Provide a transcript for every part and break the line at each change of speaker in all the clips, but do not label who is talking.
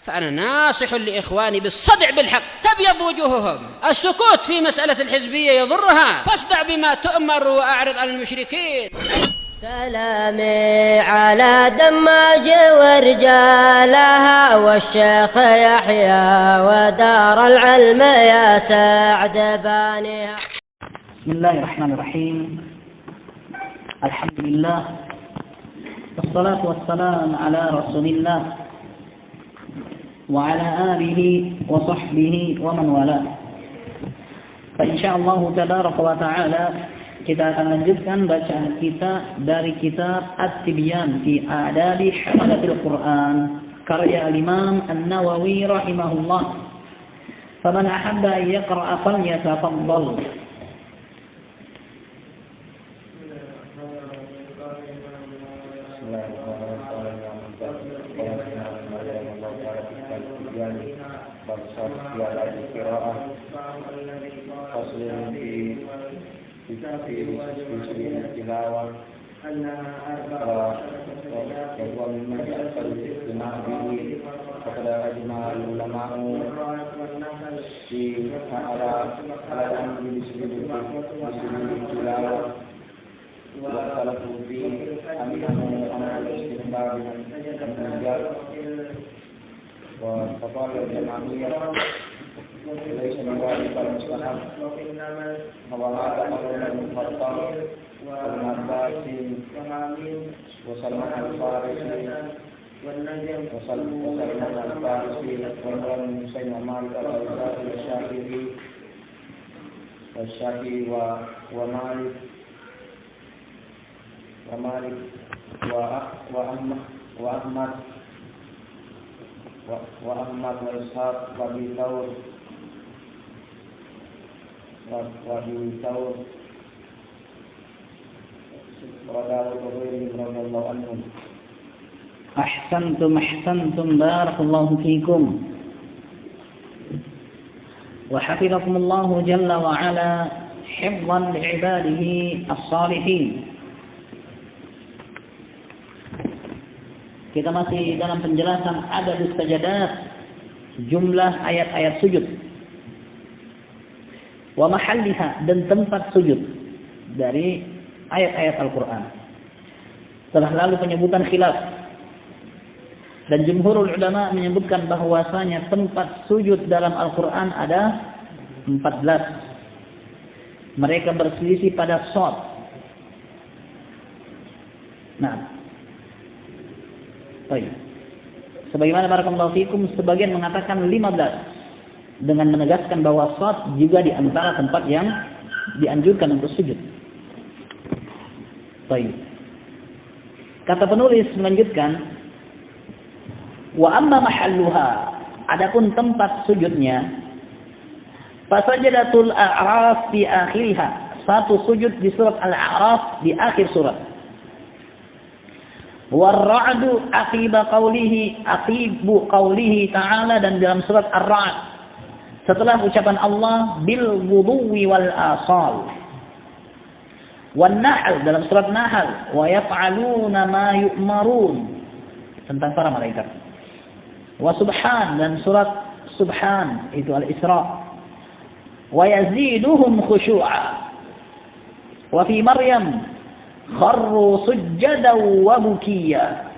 فأنا ناصح لإخواني بالصدع بالحق تبيض وجوههم. السكوت في مسألة الحزبية يضرها، فاصدع بما تؤمر وأعرض عن المشركين.
سلامي على دماج ورجالها والشيخ يحيى ودار العلم يا سعد بانيها.
بسم الله الرحمن الرحيم. الحمد لله والصلاة والسلام على رسول الله وعلى آله وصحبه ومن والاه. Insyaallah tabaraka wa ta'ala kita akan lanjutkan bacaan kita dari kitab At-Tibyan fi Adabi Hamalatil Quran karya Imam An-Nawawi rahimahullah. Faman ahabba an yaqra'a falyatafaddal.
وفقال الجماعية ليس من ذلك المستحب وهذا أمر المخطر وابن عباس وسلمان الفارسي وسلمان الفارسي وابن حسين ومالك الأوزاعي والشافعي ومالك وأحمد وإسحاق وأبي ثور وداود وغيرهم رضي الله عنهم.
أحسنتم بارك الله فيكم وحفظكم الله جل وعلا حفظا لعباده الصالحين. Kita masih dalam penjelasan adadus sajadat, jumlah ayat-ayat sujud, wa mahalliha, dan tempat sujud dari ayat-ayat Al-Quran. Setelah lalu penyebutan khilaf, dan jumhurul ulama menyebutkan bahwasanya tempat sujud dalam Al-Quran ada 14. Mereka berselisih pada shad. Nah, baik. Sebagaimana barakallahu fikum, sebagian mengatakan 15 dengan menegaskan bahwa shad juga di antara tempat yang dianjurkan untuk sujud. Baik. Kata penulis melanjutkan, wa amma mahalluha, adapun tempat sujudnya, fasajadatul a'raf fi akhiriha, satu sujud di surat Al-A'raf di akhir surat. War-ra'du aqiba qawlihi ta'ala, dan dalam surat Ar-Ra'd setelah ucapan Allah bil ghuduwi wal asal. Wan-Nahl dalam surat Nahl, wa yaf'aluna ma yu'marun, tentang para malaikat. Wa Subhan dan surat Subhan itu Al-Isra. Wa yaziduhum khushu'a. Wa fi Maryam kharru sujjadan wa bukiya.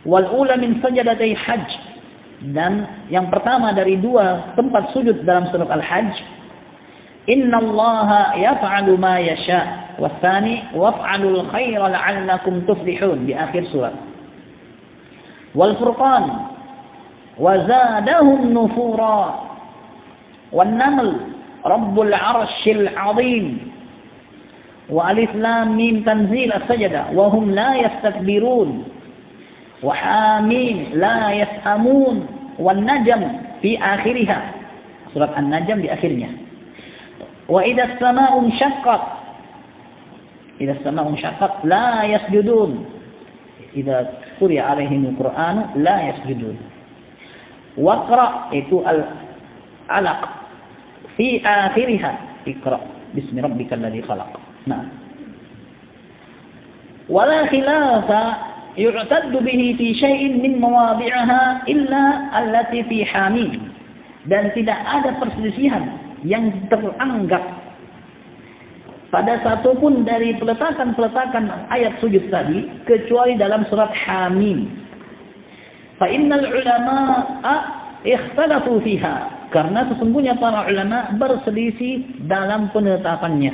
Wal ula min sajadatay hajj, dan yang pertama dari dua tempat sujud dalam surat Al-Hajj, innallaha yaf'alu ma yasha, wa tsani waf'alul khaira la'allakum tuflihun di akhir surat. Wal Furqan wa zadahum nufura. Wan Naml rabbul arsyil azim. Wa alif lam mim tanzil as-sajdah wa hum la yastakbirun. Wa hamim la yas'amun. Wan najm fi akhiriha, surat An-Najm di akhirnya. Wa idza as-samaa'u inshaqqat la yasjudun. Idza quri'a 'alaihimul Qur'an la yasjudun. Waqra itu al-alaq fi akhiriha, iqra bismi rabbikal ladzi khalaq. Nah, wala khilafa yu'taddu bihi fi syai'in min mawadhi'aha illa allati fi hamim. Dan tidak ada perselisihan yang teranggap pada satu pun dari peletakan-peletakan ayat sujud tadi kecuali dalam surat Hamim. Fa innal ulama'a ikhtalafu fiha. Karena sesungguhnya para ulama berselisih dalam penetapannya.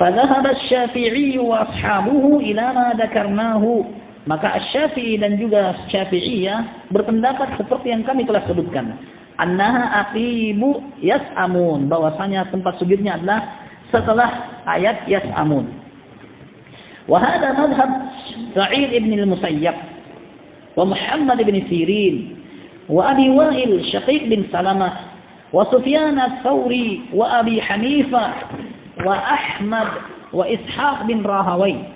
Fadhahaba asy-Syafi'i wa ashabuhu ila ma dzakarnahu. Maka Asy-Syafi'i dan juga Syafi'iyah berpendapat seperti yang kami telah sebutkan. Annaha aqibu yas'amun. Bahwasanya tempat sujudnya adalah setelah ayat yas'amun. Wa hadha madhhab Sa'id ibn al-Musayyab wa Muhammad ibn Sirin wa Abi Wa'il Syaqiq bin Salamah wa Sufyan ats-Tsauri wa Abi Hanifah wa Ahmad wa Ishaq bin Rahawai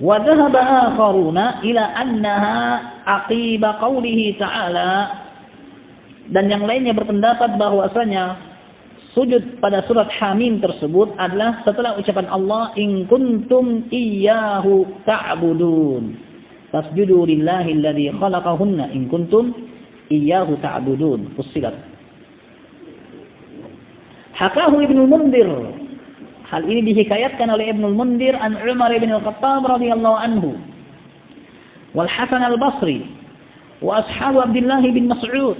wa dhahaba akharuna ila annaha aqiba qawlihi ta'ala. Dan yang lainnya berpendapat bahwasanya sujud pada surat Hamim tersebut adalah setelah ucapan Allah in kuntum iyyahu ta'budun fasjudu lillahi alladhi khalaqahunna in kuntum iyyahu ta'budun. Fussilat. Hakahu Ibnu Mundir. Hal ini dihikayatkan oleh Ibnu Mundir an Umar bin Al-Khattab radhiyallahu anhu wal Hasan al-Basri wa ashabu Abdullah bin Mas'ud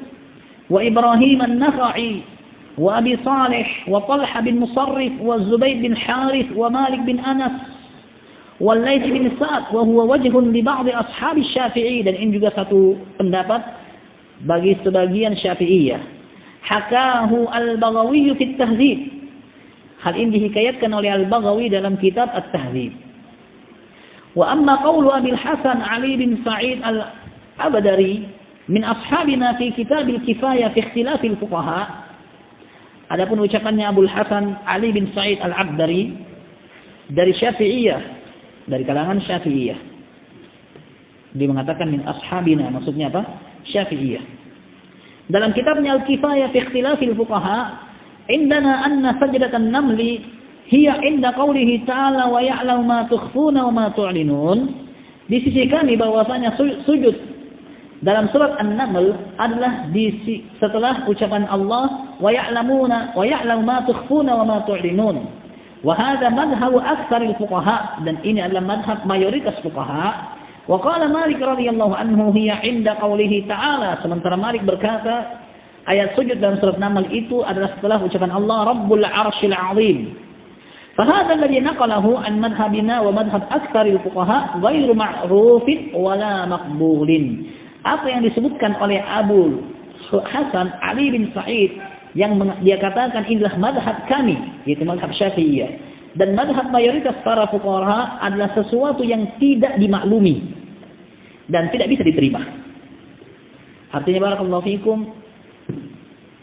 wa Ibrahim an-Nakha'i wa Abi Salih wa Talha bin Musarrif wa Zubair bin Harith wa Malik bin Anas wa Laits bin Sa'ad wa huwa wajhun li ba'd ashabi Syafi'i. Dan ini juga satu pendapat bagi sebagian Syafi'iyah. Hakahu Al-Baghawi fi At-Tahdzib. Hal ini dihikayatkan oleh Al-Baghawi dalam kitab At-Tahdzib. Wa amma qawlu Abi Hasan Ali bin Sa'id Al-Abdari min ashabina fi kitab al-kifayah fi ikhtilaf al-fuqaha. Adapun ucapannya Abu Hasan Ali bin Sa'id Al-Abdari dari Syafi'iyah, dari kalangan Syafi'iyah. Dia mengatakan min ashabina, maksudnya apa? Syafi'iyah. Dalam kitabnya Al-Kifayah fi ikhtilaf al-fuqaha, indana anna sajdatan namli hiya inda qawlihi ta'ala wa ya'lamu ma tukhfuna wa ma tu'linun. Di sisi kami bahwasanya sujud dalam surat An-Naml adalah setelah ucapan Allah wa ya'lamu ma tukhfuna wa ma tu'linun. Wa hadha madhhabu aktsar al-fuqaha. Dan ini adalah madhab mayoritas fuqaha. Wa qala Malik radhiyallahu anhu hiya 'inda qawlihi ta'ala. Sementara Malik berkata ayat sujud dalam surat Naml itu adalah setelah ucapan Allah Rabbul 'Arsyil 'Azim. Fa hadha alladhi naqalahu an madhhabina wa madhhab aktsar al-fuqaha ghairu ma'rufin wa la maqbulin. Apa yang disebutkan oleh Abu Hasan Ali bin Sa'id yang dia katakan inilah madhab kami, yaitu madhab Syafi'iyah, dan madhab mayoritas para fuqaha adalah sesuatu yang tidak dimaklumi dan tidak bisa diterima. Artinya barakallahu fikum,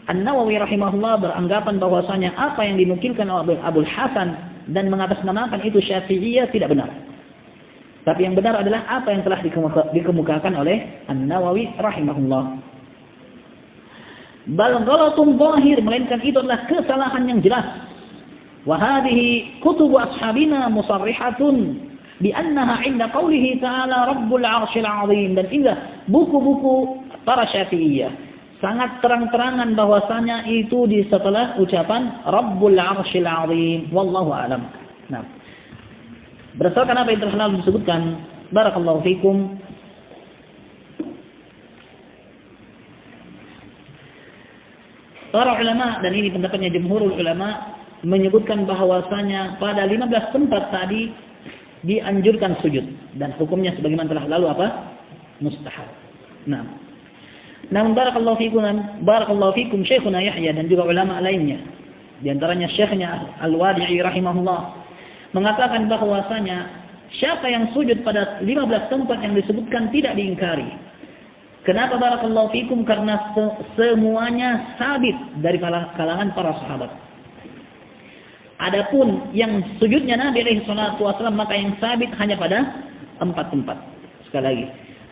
An-Nawawi rahimahullah beranggapan bahwasanya apa yang dinukilkan oleh Abu Hasan dan mengatasnamakan itu Syafi'iyah tidak benar. Tapi yang benar adalah apa yang telah dikemukakan oleh An-Nawawi rahimahullah. Bal ghalatun zahir, melainkan itu adalah kesalahan yang jelas. Wa hadhihi kutubu ashabina musarrihatun bi annaha 'inda qawlihi ta'ala Rabbul 'Arsyil 'Azim. Dan inilah buku-buku para Syafi'iyah sangat terang-terangan bahwasanya itu di setelah ucapan Rabbul 'Arsyil 'Azim. Wallahu a'lam. Nah, berdasarkan apa yang telah disebutkan, barakallahu fikum, para ulama, dan ini pendapatnya jumhurul ulama, menyebutkan bahwasanya pada 15 tempat tadi dianjurkan sujud dan hukumnya sebagaimana telah lalu apa? Mustahab. Nah, namun barakallahu fikum Syekhuna Yahya dan juga ulama lainnya, di antaranya Syekhnya Al-Wadi'i rahimahullah, mengatakan bahwasanya siapa yang sujud pada 15 tempat yang disebutkan tidak diingkari. Kenapa barakallahu fikum? Karena semuanya sabit dari kalangan para sahabat. Adapun yang sujudnya Nabi alaihi salatu wasallam, maka yang sabit hanya pada 4 tempat. Sekali lagi,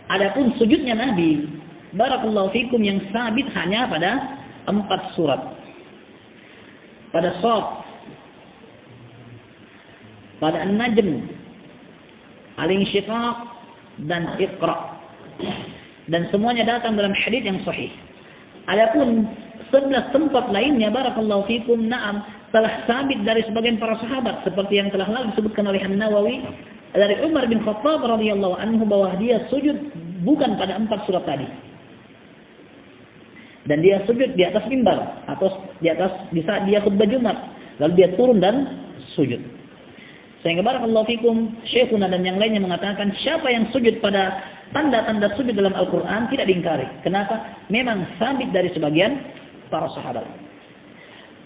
adapun sujudnya Nabi barakallahu fikum yang sabit hanya pada 4 surat. Pada Shad, pada An-Najm, al-insyiqaq dan iqra. Dan semuanya datang dalam hadis yang sahih. Adapun 11 tempat lainnya barakallahu fikum na'am telah sabit dari sebagian para sahabat seperti yang telah lalu disebutkan oleh An-Nawawi dari Umar bin Khattab radhiyallahu anhu bahwa dia sujud bukan pada 4 surat tadi. Dan dia sujud di atas mimbar atau di saat dia khutbah Jumat, lalu dia turun dan sujud. Sehingga barakallahu fikum Syekhuna dan yang lainnya mengatakan siapa yang sujud pada tanda-tanda sujud dalam Al-Quran tidak diingkari. Kenapa? Memang sabit dari sebagian para sahabat.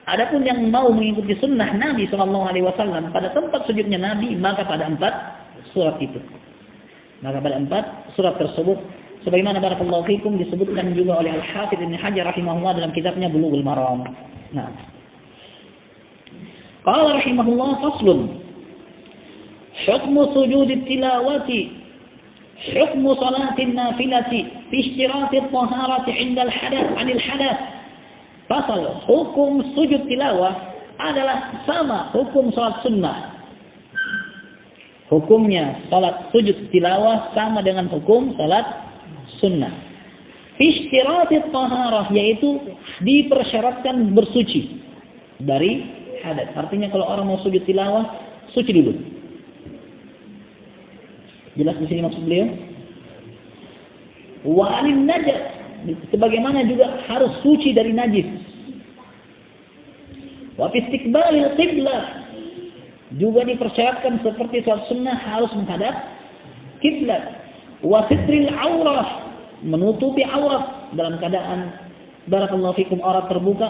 Adapun yang mau mengikuti sunnah Nabi SAW pada tempat sujudnya Nabi, maka pada 4 surat itu. Maka pada 4 surat tersebut, sebagaimana barakallahu fikum disebutkan juga oleh Al-Hafidz Ibnu Hajar rahimahullah dalam kitabnya Bulughul Maram. Nah, qala rahimahullah faslun hukmu sujudit tilawati hukmu salatin nafilati fi ishtiratit taharati 'inda al-hadath 'anil hadath. Pasal hukum sujud tilawah adalah sama hukum salat sunnah. Hukumnya salat sujud tilawah sama dengan hukum salat sunnah. Fi ishtiratit taharah, yaitu dipersyaratkan bersuci dari hadas. Artinya kalau orang mau sujud tilawah, suci dulu. Jelas di sini maksud beliau? Wa anin najas, sebagaimana juga harus suci dari najis. Wa fi istiqbalil qiblah, juga dipersyaratkan seperti salat sunnah harus menghadap kiblat. Wa sitril aurah, menutupi aurat dalam keadaan barakallahu fikum aurat terbuka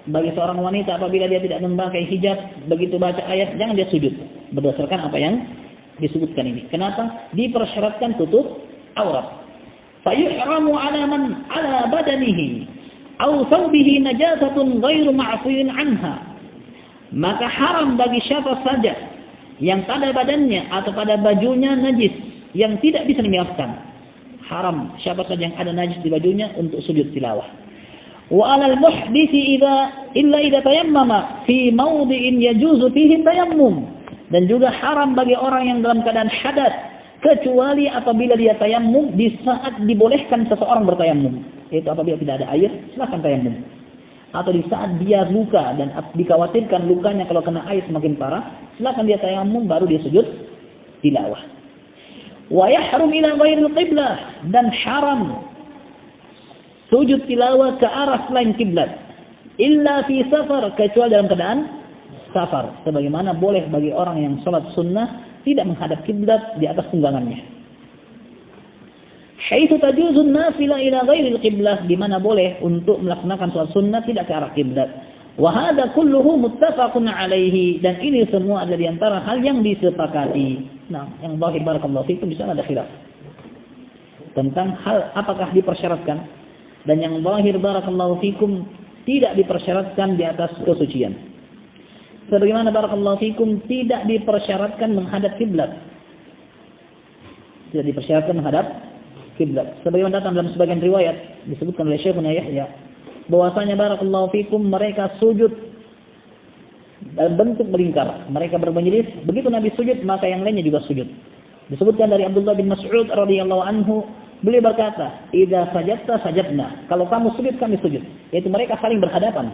bagi seorang wanita apabila dia tidak memakai hijab, begitu baca ayat jangan dia sujud berdasarkan apa yang disebutkan ini. Kenapa? Dipersyaratkan tutup aurat. Fayuhramu ala man ala badanihi aw thawbihi najasatun ghairu ma'fuin anha. Maka haram bagi siapa saja yang pada badannya atau pada bajunya najis yang tidak bisa dimaafkan. Haram siapa saja yang ada najis di bajunya untuk sujud tilawah. Wa 'alal muhditsi illa idza tayammama fi mawdi'in yajuzu fihi tayammum. Dan juga haram bagi orang yang dalam keadaan hadas kecuali apabila dia tayammum di saat dibolehkan seseorang bertayammum, yaitu apabila tidak ada air silakan tayammum, atau di saat dia luka dan dikhawatirkan lukanya kalau kena air semakin parah silakan dia tayammum baru dia sujud tilawah. Wa yahrum ila ghairil qiblah, dan haram sujud tilawah ke arah selain kiblat illa fi safar, kecuali dalam keadaan safar, sebagaimana boleh bagi orang yang salat sunnah tidak menghadap kiblat di atas tunggangannya. Haitsu tajuzu an-nafila ila ghairil qiblah, di mana boleh untuk melaksanakan salat sunnah tidak ke arah kiblat. Wa hadza kulluhu muttafaqun alaihi, dan ini semua adalah di antara hal yang disepakati. Nah, yang zahir barakallahu fikum di sana ada khilaf tentang hal apakah dipersyaratkan, dan yang zahir barakallahu fikum tidak dipersyaratkan di atas kesucian. Sebagaimana barakallahu fikum tidak dipersyaratkan menghadap kiblat. Tidak dipersyaratkan menghadap kiblat. Sebagaimana datang dalam sebagian riwayat disebutkan oleh Syekhuna Yahya bahwasanya barakallahu fikum mereka sujud dalam bentuk melingkar. Mereka bermajelis, begitu Nabi sujud maka yang lainnya juga sujud. Disebutkan dari Abdullah bin Mas'ud radhiyallahu anhu, beliau berkata, "Idza sajadta sajadna." Kalau kamu sujud kami sujud. Yaitu mereka saling berhadapan.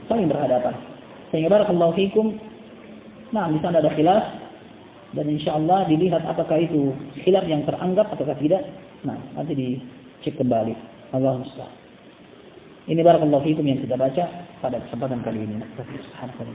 Saling berhadapan. Sehingga barakallahu fikum, nah di sana ada khilaf dan insyaallah dilihat apakah itu khilaf yang teranggap ataukah tidak. Nah, nanti dicek kembali. Allahu musta'an. Ini barakallahu fikum yang kita baca pada kesempatan kali ini. Subhanallah.